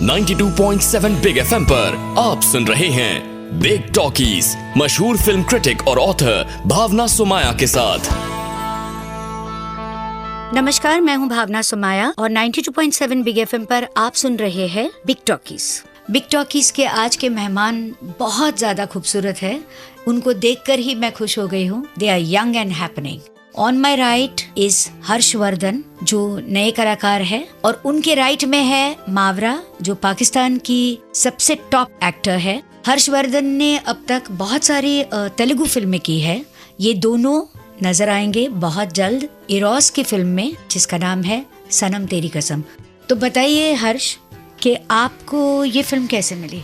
92.7 big FM पर आप सुन रहे हैं बिग टॉकीज मशहूर फिल्म क्रिटिक और ऑथर भावना सुमाया के साथ। नमस्कार, मैं हूं भावना सुमाया और 92.7 बिग एफएम पर आप सुन रहे हैं बिग टॉकीज। बिग टॉकीज के आज के मेहमान बहुत ज्यादा खूबसूरत है। उनको देखकर ही मैं खुश हो गई हूँ। They are young and happening. On my right is Harshvardhan, जो नए कलाकार है, और उनके राइट में है मावरा, जो पाकिस्तान की सबसे टॉप एक्टर है। हर्षवर्धन ने अब तक बहुत सारी तेलुगु फिल्में की है। ये दोनों नजर आएंगे बहुत जल्द इरोस की फिल्म में, जिसका नाम है सनम तेरी कसम। तो बताइए हर्ष कि आपको ये फिल्म कैसे मिली?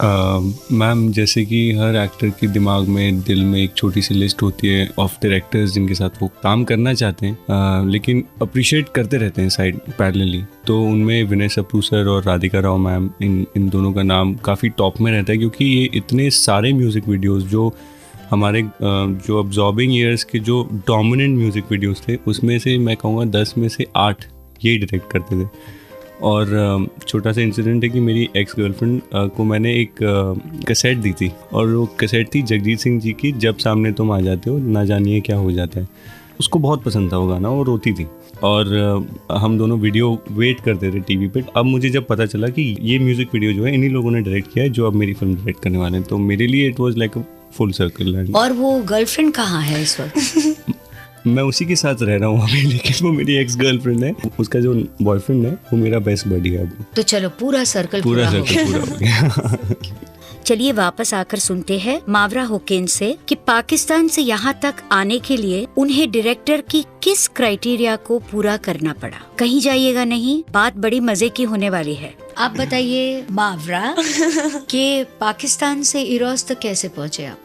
मैम, जैसे कि हर एक्टर के दिमाग में, दिल में एक छोटी सी लिस्ट होती है ऑफ डायरेक्टर्स जिनके साथ वो काम करना चाहते हैं, लेकिन अप्रिशिएट करते रहते हैं साइड पैरेलली। तो उनमें विनय सप्रू सर और राधिका राव मैम, इन दोनों का नाम काफ़ी टॉप में रहता है, क्योंकि ये इतने सारे म्यूज़िक वीडियोज़ जो हमारे जो अब्जॉर्बिंग ईयर्स के जो डोमिनेंट म्यूज़िक वीडियोज़ थे, उसमें से मैं कहूँगा 10 में से 8 यही डायरेक्ट करते थे। और छोटा सा इंसिडेंट है कि मेरी एक्स गर्लफ्रेंड को मैंने एक कैसेट दी थी, और वो कैसेट थी जगजीत सिंह जी की जब सामने तुम आ जाते हो ना जानिए क्या हो जाता है। उसको बहुत पसंद था वो गाना, वो रोती थी, और हम दोनों वीडियो वेट करते थे टीवी पे। अब मुझे जब पता चला कि ये म्यूज़िक वीडियो जो है इन्हीं लोगों ने डायरेक्ट किया है जो अब मेरी फिल्म डायरेक्ट करने वाले हैं, तो मेरे लिए it was like a full circle. और वो गर्लफ्रेंड कहाँ है इस वक्त? मैं उसी के साथ रह रहा हूँ अभी, लेकिन वो मेरी एक्स गर्लफ्रेंड है। उसका जो बॉयफ्रेंड है वो मेरा बेस्ट बडी है अभी। तो चलो पूरा सर्कल पूरा हो गया। चलिए वापस आकर सुनते हैं मावरा होकेन से कि पाकिस्तान से यहाँ तक आने के लिए उन्हें डायरेक्टर की किस क्राइटेरिया को पूरा करना पड़ा। कहीं जाइएगा नहीं, बात बड़ी मजे की होने वाली है। आप बताइए मावरा कि पाकिस्तान से इरोस तक कैसे पहुँचे आप?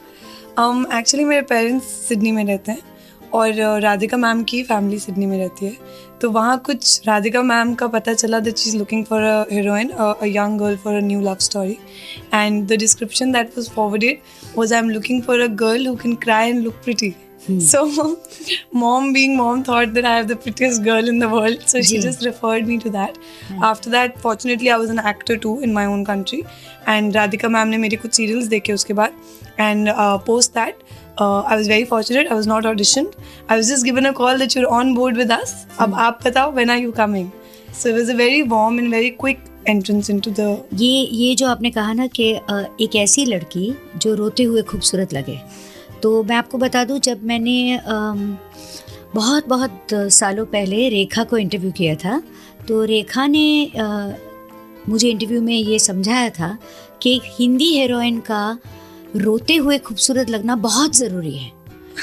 एक्चुअली मेरे पेरेंट्स सिडनी में रहते हैं और राधिका मैम की फैमिली सिडनी में रहती है। तो वहाँ कुछ राधिका मैम का पता चला that she is looking for a heroine, a young girl for a new love story, and the description that was forwarded was I am looking for a girl who can cry and look pretty. So mom thought that I have the prettiest girl in the world, so she just referred me to that. After that, fortunately I was an actor too in my own country, and Radhika ma'am ने मेरे कुछ serials देखे उसके बाद, and post that I was very fortunate. I was not auditioned. I was just given a call that you're on board with us. अब आप बताओ when are you coming? So it was a very warm and very quick entrance into the. ये जो आपने कहा ना कि एक ऐसी लड़की जो रोते हुए खूबसूरत लगे, तो मैं आपको बता दूं, जब मैंने बहुत सालों पहले रेखा को इंटरव्यू किया था, तो रेखा ने मुझे इंटरव्यू में ये समझाया था कि हिंदी हीरोइन का रोते हुए खूबसूरत लगना बहुत ज़रूरी है,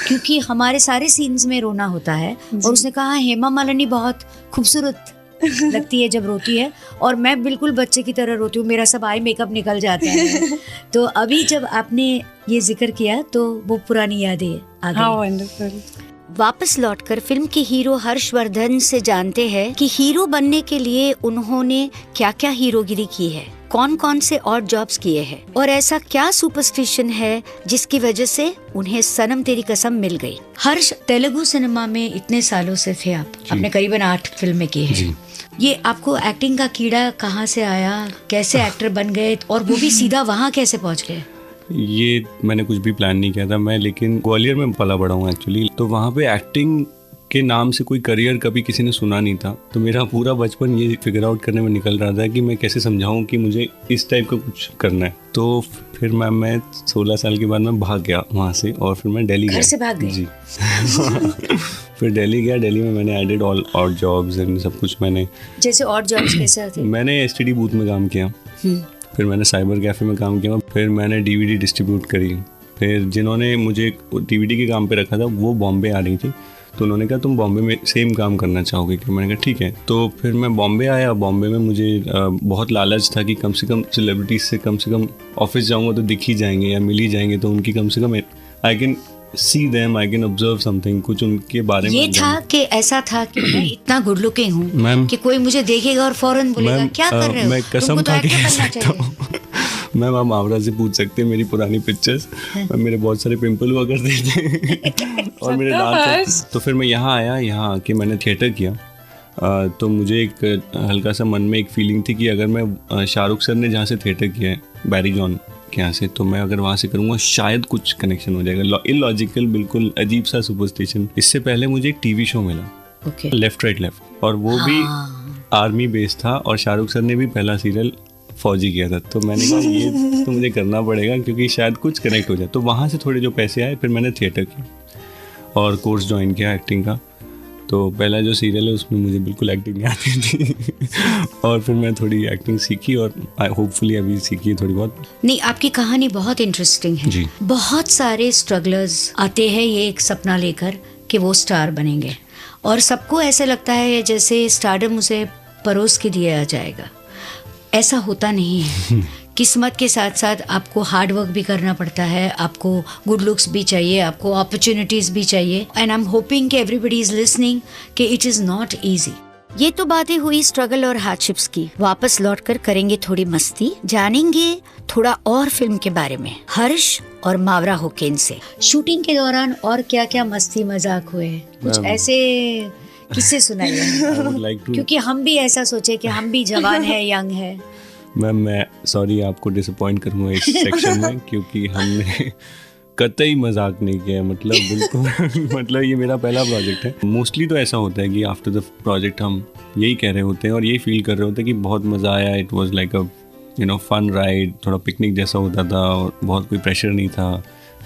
क्योंकि हमारे सारे सीन्स में रोना होता है। और उसने कहा हेमा मालिनी बहुत खूबसूरत लगती है जब रोती है, और मैं बिल्कुल बच्चे की तरह रोती हूँ, मेरा सब आई मेकअप निकल जाता है। तो अभी जब आपने ये जिक्र किया तो वो पुरानी यादें आ गई। How wonderful. वापस लौटकर फिल्म के हीरो हर्षवर्धन से जानते हैं कि हीरो बनने के लिए उन्होंने क्या क्या हीरोगिरी की है, कौन कौन से और जॉब्स किए हैं, और ऐसा क्या सुपरस्टिशन है जिसकी वजह से उन्हें सनम तेरी कसम मिल गई। हर्ष, तेलुगु सिनेमा में इतने सालों से थे आप, आपने करीबन 8 फिल्में की हैं। ये आपको एक्टिंग का कीड़ा कहाँ से आया, कैसे एक्टर बन गए, और वो भी सीधा वहाँ कैसे पहुँच गए? ये मैंने कुछ भी प्लान नहीं किया था मैं, लेकिन ग्वालियर में पला बड़ा हूँ एक्चुअली। तो वहाँ पे एक्टिंग के नाम से कोई करियर कभी किसी ने सुना नहीं था। तो मेरा पूरा बचपन ये फिगर आउट करने में निकल रहा था कि मैं कैसे समझाऊं कि मुझे इस टाइप का कुछ करना है। तो फिर मैं 16 साल के बाद मैं भाग गया वहाँ से, और फिर मैं दिल्ली गया। घर से भाग गए? जी। फिर दिल्ली गया। दिल्ली में मैंने added all odd jobs and सब कुछ मैंने। जैसे ऑड जॉब्स कैसे थे? मैंने STD बूथ में काम किया, फिर मैंने साइबर कैफ़े में काम किया, फिर मैंने DVD डिस्ट्रीब्यूट करी। फिर जिन्होंने मुझे DVD के काम पे रखा था वो बॉम्बे आ रही थी, तो उन्होंने कहा तुम बॉम्बे में सेम काम करना चाहोगे क्या? मैंने कहा ठीक है। तो फिर मैं बॉम्बे आया। बॉम्बे में मुझे बहुत लालच था कि कम से कम सेलिब्रिटीज़ से कम ऑफिस जाऊँगा तो दिख ही जाएंगे या मिल ही जाएंगे, तो उनकी कम से कम I can see them, I can observe something, कुछ उनके बारे में। ये था कि ऐसा था कि मैं इतना गुड लुकिंग हूँ कि कोई मुझे देखेगा और फौरन बोलेगा क्या कर रहे हो? मैं कसम खा के कह सकता हूँ। मैम आप आमरा से पूछ सकते हैं मेरी पुरानी पिक्चर्स, मेरे बहुत सारे पिंपल हुआ करते थे और मेरे दांत। तो फिर मैं यहाँ आया, यहाँ आके मैंने थिएटर किया। तो मुझे एक हल्का सा मन में एक फीलिंग थी कि अगर मैं शाहरुख सर ने जहाँ से थिएटर किया है बैरी जॉन के यहाँ से, तो मैं अगर वहाँ से करूँगा शायद कुछ कनेक्शन हो जाएगा। इलॉजिकल, बिल्कुल अजीब सा सुपरस्टिशन। इससे पहले मुझे एक टीवी शो मिला लेफ्ट राइट लेफ्ट, और वो भी आर्मी बेस्ड था, और शाहरुख सर ने भी पहला सीरियल फौजी किया था। तो मैंने कहा ये तो मुझे करना पड़ेगा क्योंकि शायद कुछ कनेक्ट हो जाए। तो वहाँ से थोड़े जो पैसे आए, फिर मैंने थिएटर किया और कोर्स ज्वाइन किया एक्टिंग का। तो पहला जो सीरियल है उसमें मुझे बिल्कुल एक्टिंग नहीं आती थी और फिर मैं थोड़ी एक्टिंग सीखी और होपफुली अभी सीखी है थोड़ी बहुत। नहीं, आपकी कहानी बहुत इंटरेस्टिंग है जी। बहुत सारे स्ट्रगलर्स आते हैं ये एक सपना लेकर कि वो स्टार बनेंगे, और सबको ऐसे लगता है जैसे स्टारडम उसे परोस के दिया जाएगा। ऐसा होता नहीं है। किस्मत के साथ साथ आपको हार्ड वर्क भी करना पड़ता है, आपको गुड लुक्स भी चाहिए, आपको अपॉर्चुनिटीज भी चाहिए। एंड आई एम होपिंग कि एवरीबडी इज लिसनिंग कि इट इज नॉट इजी। ये तो बातें हुई स्ट्रगल और हार्डशिप्स की। वापस लौटकर करेंगे थोड़ी मस्ती, जानेंगे थोड़ा और फिल्म के बारे में हर्ष और मावरा होकेन से। शूटिंग के दौरान और क्या क्या मस्ती मजाक हुए, कुछ ऐसे किससे सुनाइए क्योंकि हम भी ऐसा सोचे कि हम भी जवान है, यंग है। मैम मैं सॉरी आपको डिसअपॉइंट करूँगा इस सेक्शन में क्योंकि हमने कतई मजाक नहीं किया है, मतलब बिल्कुल मतलब ये मेरा पहला प्रोजेक्ट है। मोस्टली तो ऐसा होता है कि आफ्टर द प्रोजेक्ट हम यही कह रहे होते हैं और यही फील कर रहे होते हैं कि बहुत मज़ा आया, it was like a fun ride, थोड़ा पिकनिक जैसा होता था और बहुत कोई प्रेशर नहीं था,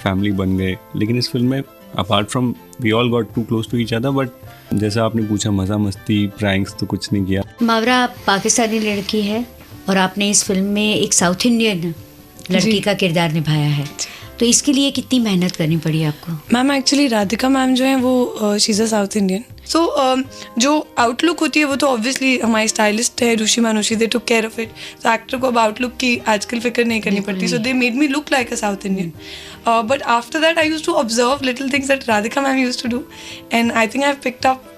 फैमिली बन गए। लेकिन इस फिल्म में apart from we all got to close to each other, but जैसा आपने पूछा मज़ा मस्ती प्रैंक्स तो कुछ नहीं किया। मावरा आप पाकिस्तानी लड़की है और आपने इस फिल्म में एक साउथ इंडियन लड़की का किरदार निभाया है, तो इसके लिए कितनी मेहनत करनी पड़ी आपको? मैम एक्चुअली राधिका मैम जो है वो she is a South Indian, so जो आउटलुक होती है वो तो ऑब्वियसली हमारी स्टाइलिस्ट है Rushi Manushi, they took care of it. तो एक्टर को अब आउटलुक की आजकल फिक्र नहीं करनी पड़ती, so they made me look like a South Indian. But after that I used to observe little things that Radhika ma'am used to do, and I think I have picked up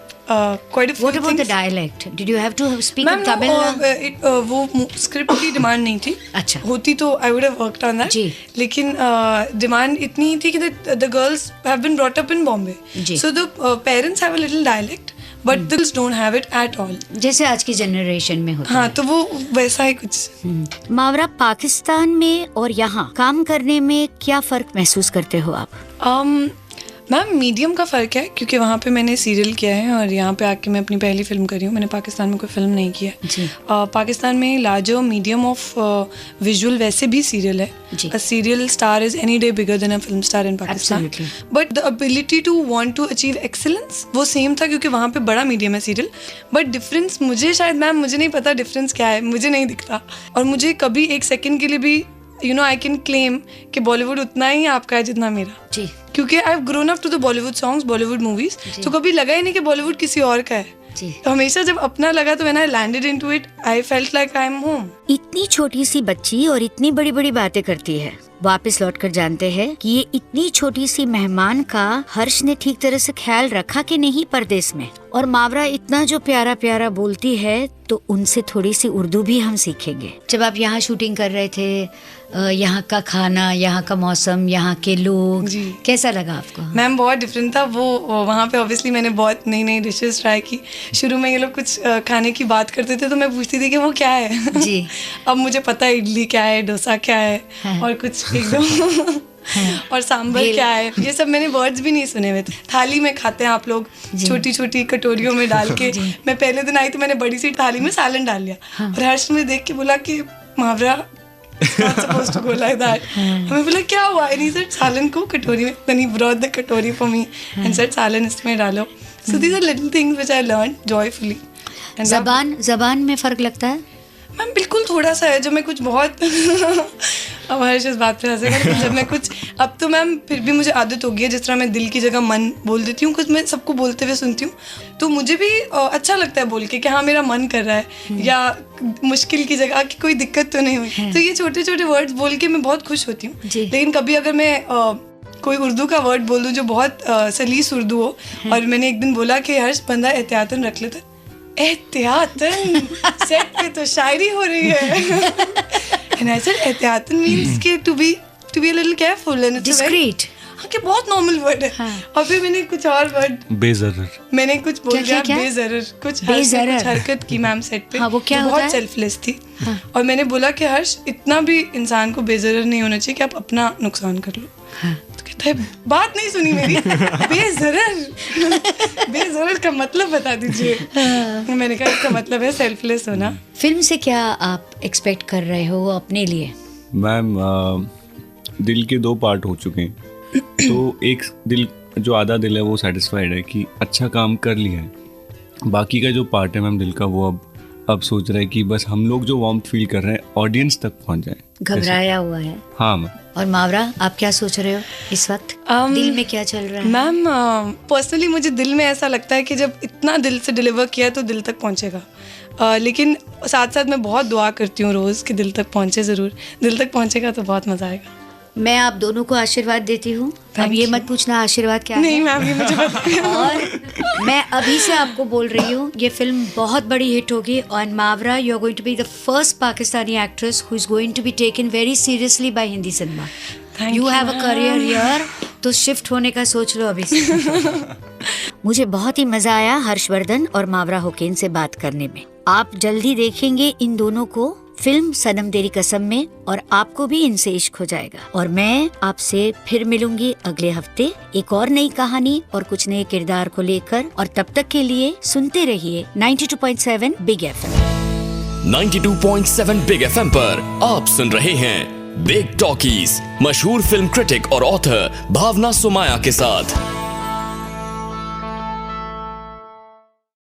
quite a few What about things. the dialect? Did you have to speak ma'am in Tamil? वो script की demand नहीं थी। अच्छा। होती तो I would have worked on that, लेकिन demand इतनी थी कि the girls have been brought up in Bombay, so the parents have a little dialect but the girls don't have it at all, जैसे आज की जनरेशन में होता है। हाँ, तो वो वैसा ही कुछ। मावरा, पाकिस्तान में और यहाँ काम करने में क्या फर्क महसूस करते हो आप? मैम मीडियम का फ़र्क है क्योंकि वहाँ पे मैंने सीरियल किया है और यहाँ पे आके मैं अपनी पहली फिल्म करी हूँ। मैंने पाकिस्तान में कोई फिल्म नहीं किया है। पाकिस्तान में लार्जर मीडियम ऑफ विजुअल वैसे भी सीरियल है। A serial star is any day bigger than a film star in Pakistan, but the ability to want to achieve excellence वो सेम था क्योंकि वहाँ पे बड़ा मीडियम है सीरियल। बट डिफरेंस मुझे शायद मैम मुझे नहीं पता डिफरेंस क्या है, मुझे नहीं दिखता। और मुझे कभी एक सेकेंड के लिए भी आई कैन क्लेम कि बॉलीवुड उतना ही आपका है जितना मेरा, जी, क्योंकि I have grown up to the Bollywood songs, Bollywood movies, तो कभी लगा ही नहीं कि बॉलीवुड किसी और का है। तो हमेशा जब अपना लगा तो when I landed into it I felt like I am home. इतनी छोटी सी बच्ची और इतनी बड़ी बड़ी बातें करती है। वापस लौटकर जानते हैं कि ये इतनी छोटी सी मेहमान का हर्ष ने ठीक तरह से ख्याल रखा कि नहीं परदेश में। और मावरा इतना जो प्यारा प्यारा बोलती है तो उनसे थोड़ी सी उर्दू भी हम सीखेंगे। जब आप यहाँ शूटिंग कर रहे थे, यहाँ का खाना, यहाँ का मौसम, यहाँ के लोग, कैसा लगा आपको? मैम बहुत डिफरेंट था वो। वहाँ पे ऑब्वियसली मैंने बहुत नई नई डिशेस ट्राई की। शुरू में ये लोग कुछ खाने की बात करते थे तो मैं पूछती थी कि वो क्या है जी। अब मुझे पता है इडली क्या है, डोसा क्या है, और कुछ एकदम और सांभर क्या है, ये सब मैंने वर्ड्स भी नहीं सुने हुए थे। थाली में खाते हैं आप लोग छोटी छोटी कटोरियों में डाल के। मैं पहले दिन आई तो मैंने बड़ी सी थाली में सालन डाल लिया और हर्ष में देख के बोला कि मावरा supposed to go like that. मैं बोला क्या हुआ? And he said सालन को कटोरी में, then he brought the कटोरी for me and said सालन इसमें डालो. So these are little things which I learned joyfully. ज़बान में फ़र्क लगता है? मैम बिल्कुल थोड़ा सा है। जब मैं कुछ बहुत अब हर्ष इस बात पे हंसेगा, जब मैं कुछ, अब तो मैम फिर भी मुझे आदत हो गई है, जिस तरह मैं दिल की जगह मन बोल देती हूँ, कुछ मैं सबको बोलते हुए सुनती हूँ तो मुझे भी अच्छा लगता है बोल के कि हाँ मेरा मन कर रहा है, या मुश्किल की जगह कि कोई दिक्कत तो नहीं हुई। तो ये छोटे छोटे वर्ड्स बोल के मैं बहुत खुश होती हूँ। लेकिन कभी अगर मैं कोई उर्दू का वर्ड बोल दूँ जो बहुत सलीस उर्दू हो, और मैंने एक दिन बोला कि हर्ष बंदा एहतियातन रख लेता, एहतियातन सेट पे तो शायरी हो रही है। And I said एहतियातन means कि to be a little careful and it's discreet. हाँ कि बहुत नॉर्मल वर्ड है। हाँ। और फिर मैंने कुछ और वर्ड, बेजरर। मैंने कुछ बोल क्या- दिया क्या? बेजरर, कुछ बेजरर। कुछ हरकत की मैम सेट पे। हाँ, वो क्या जो होता बहुत है? सेल्फलेस थी। और मैंने बोला कि हर्ष, इतना भी इंसान को बेजरर नहीं होना चाहिए कि आप अपना नुकसान कर लो। तो कहता है बात नहीं सुनी मेरी, बेजरर। बेजरर का मतलब बता दीजिए। मैंने कहा इसका मतलब है सेल्फलेस होना। फिल्म से क्या आप एक्सपेक्ट कर रहे हो अपने लिए? मैम दिल के 2 पार्ट हो चुके हैं। तो एक दिल, जो आधा दिल है वो सेटिस्फाइड है कि अच्छा काम कर लिया है। बाकी का जो पार्ट है मैम दिल का, वो अब सोच रहा है कि बस हम लोग जो वार्मथ फील कर रहे हैं ऑडियंस तक पहुंच जाए। घबराया हुआ है। हाँ मैम। और मावरा, आप क्या सोच रहे हो इस वक्त? दिल में क्या चल रहा है? मैम पर्सनली मुझे दिल में ऐसा लगता है कि जब इतना दिल से डिलीवर किया तो दिल तक पहुंचेगा। लेकिन साथ साथ मैं बहुत दुआ करती हूँ रोज़ कि दिल तक पहुंचे ज़रूर। दिल तक पहुंचेगा तो बहुत मज़ा आएगा। मैं आप दोनों को आशीर्वाद देती हूँ। अब ये मत पूछना आशीर्वाद क्या नहीं है। मैम, ये मुझे पता है। और मैं अभी से आपको बोल रही हूँ, ये फिल्म बहुत बड़ी हिट होगी। और Mawra, you are going to be the first Pakistani actress who is going to be taken very seriously by Hindi cinema. You have a career here, तो शिफ्ट होने का सोच लो अभी से। मुझे बहुत ही मजा आया हर्षवर्धन और मावरा हुसैन से बात करने में। आप जल्दी देखेंगे इन दोनों को फिल्म सनम तेरी कसम में, और आपको भी इनसे इश्क हो जाएगा। और मैं आपसे फिर मिलूंगी अगले हफ्ते एक और नई कहानी और कुछ नए किरदार को लेकर। और तब तक के लिए सुनते रहिए 92.7 बिग FM। 92.7 बिग FM पर आप सुन रहे हैं बिग टॉकीज, मशहूर फिल्म क्रिटिक और ऑथर भावना सुमाया के साथ।